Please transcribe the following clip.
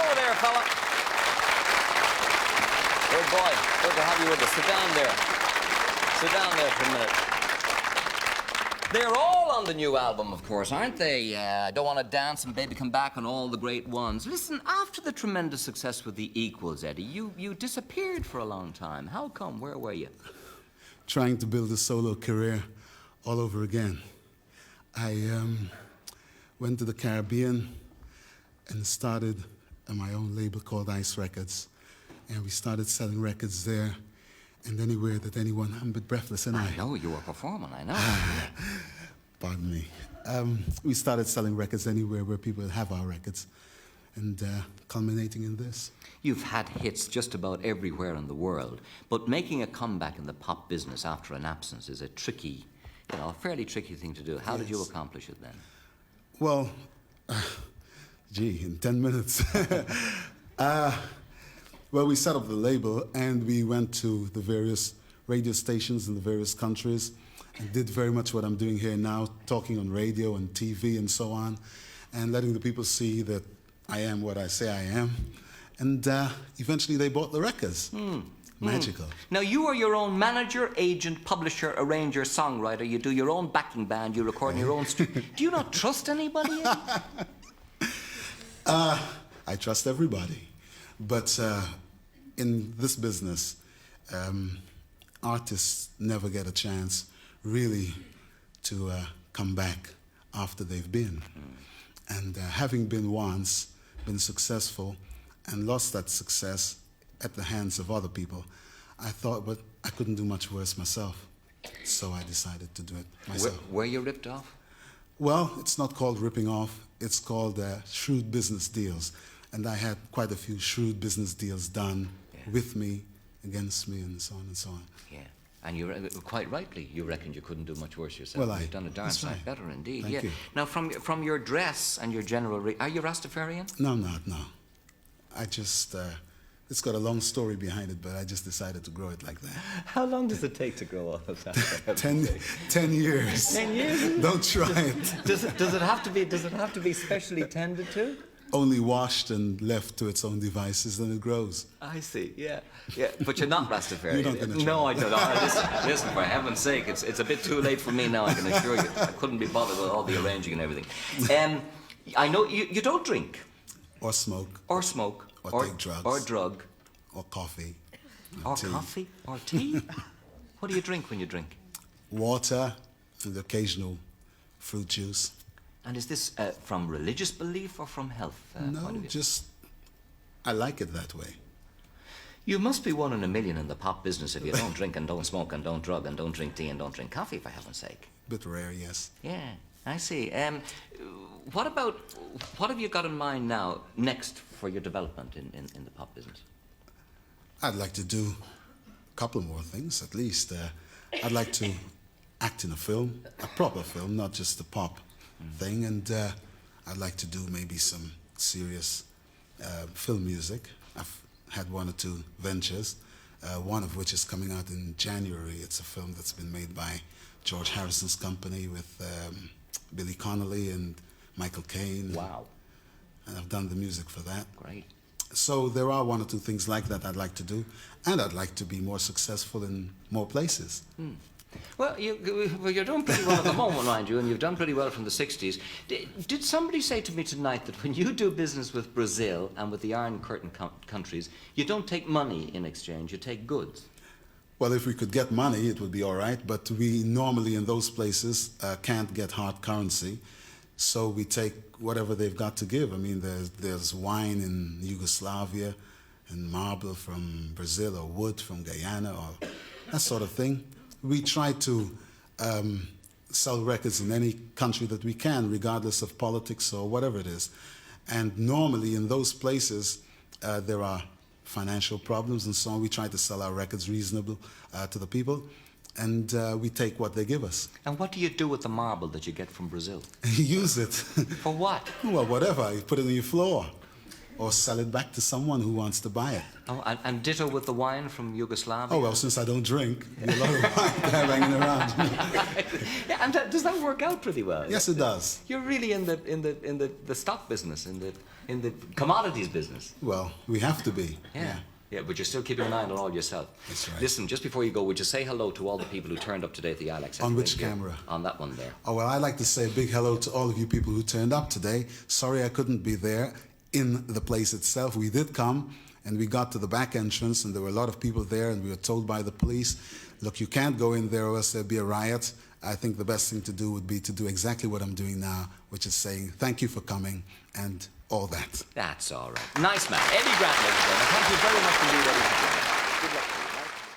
Hello there, fella. Good boy. Good to have you with us. Sit down there. Sit down there for a minute. They're all on the new album, of course, aren't they? Don't Want to Dance and Baby Come Back and all the great ones. Listen, after the tremendous success with the Equals, Eddie, you disappeared for a long time. How come? Where were you? Trying to build a solo career all over again. I went to the Caribbean and started my own label called Ice Records. And we started selling records there and anywhere that anyone... I'm a bit breathless, and I know you were performing, I know. Pardon me. We started selling records anywhere where people have our records, and culminating in this. You've had hits just about everywhere in the world, but making a comeback in the pop business after an absence is a tricky, a fairly tricky thing to do. How did you accomplish it then? Well, in 10 minutes. Well, we set up the label and we went to the various radio stations in the various countries and did very much what I'm doing here now, talking on radio and TV and so on, and letting the people see that I am what I say I am. And eventually they bought the records. Magical. Now, you are your own manager, agent, publisher, arranger, songwriter. You do your own backing band. You record in your own studio. Do you not trust anybody? I trust everybody. But in this business, artists never get a chance, really, to come back after they've been. And having been once, been successful, and lost that success at the hands of other people, I thought, but I couldn't do much worse myself. So I decided to do it myself. Were you ripped off? Well, it's not called ripping off. It's called shrewd business deals. And I had quite a few shrewd business deals done with me, against me, and so on and so on. Yeah, and you quite rightly, you reckoned you couldn't do much worse yourself. Well, you've done a darn sight better indeed. Thank you. Now, from your dress and your general... are you Rastafarian? No, I'm not, no. I just... it's got a long story behind it, but I just decided to grow it like that. How long does it take to grow all of that? 10 years. 10 years? Don't try it. Does it have to be specially tended to? Only washed and left to its own devices, then it grows. I see, yeah. But you're not Rastafarian. You're not going to try. No, I don't. Listen, for heaven's sake, it's a bit too late for me now, I can assure you. I couldn't be bothered with all the arranging and everything. I know you don't drink. Or smoke. Or smoke. Or take drugs. Or drug. Or coffee. Or tea. Coffee. Or tea. What do you drink when you drink? Water and the occasional fruit juice. And is this from religious belief or from health No, point of view? just I like it that way. You must be one in a million in the pop business if you don't drink and don't smoke and don't drug and don't drink tea and don't drink coffee, for heaven's sake. Bit rare, yes. Yeah, I see. What have you got in mind now, next for your development in the pop business? I'd like to do a couple more things, at least. I'd like to act in a film, a proper film, not just a pop thing, and I'd like to do maybe some serious film music. I've had one or two ventures, one of which is coming out in January. It's a film that's been made by George Harrison's company with Billy Connolly and Michael Caine. Wow. And I've done the music for that. Great. So there are one or two things like that I'd like to do, and I'd like to be more successful in more places. Well, you're doing pretty well at the moment, mind you, and you've done pretty well from the 60s. Did somebody say to me tonight that when you do business with Brazil and with the Iron Curtain countries, you don't take money in exchange, you take goods? Well, if we could get money, it would be all right, but we normally in those places can't get hard currency, so we take whatever they've got to give. I mean, there's wine in Yugoslavia and marble from Brazil or wood from Guyana or that sort of thing. We try to sell records in any country that we can, regardless of politics or whatever it is. And normally in those places, there are financial problems and so on. We try to sell our records reasonable to the people, and we take what they give us. And what do you do with the marble that you get from Brazil? Use it. For what? Well, whatever. You put it on your floor. or sell it back to someone who wants to buy it. Oh, and ditto with the wine from Yugoslavia. Oh well, since I don't drink, there's a lot of wine there hanging around. Yeah, and does that work out pretty well? Yes, it does. You're really in the stock business, in the commodities business. Well, we have to be. Yeah. Yeah, but you're still keeping an eye on it all yourself. That's right. Listen, just before you go, would you say hello to all the people who turned up today at the Alex? On which camera? On that one there. Oh, well, I'd like to say a big hello to all of you people who turned up today. Sorry I couldn't be there in the place itself. We did come, and we got to the back entrance, and there were a lot of people there, and we were told by the police, look, you can't go in there or else there'll be a riot. I think the best thing to do would be to do exactly what I'm doing now, which is saying thank you for coming and all that. That's all right. Nice man. Eddy Grant, ladies and gentlemen. Thank you very much indeed, Eddy. Good luck.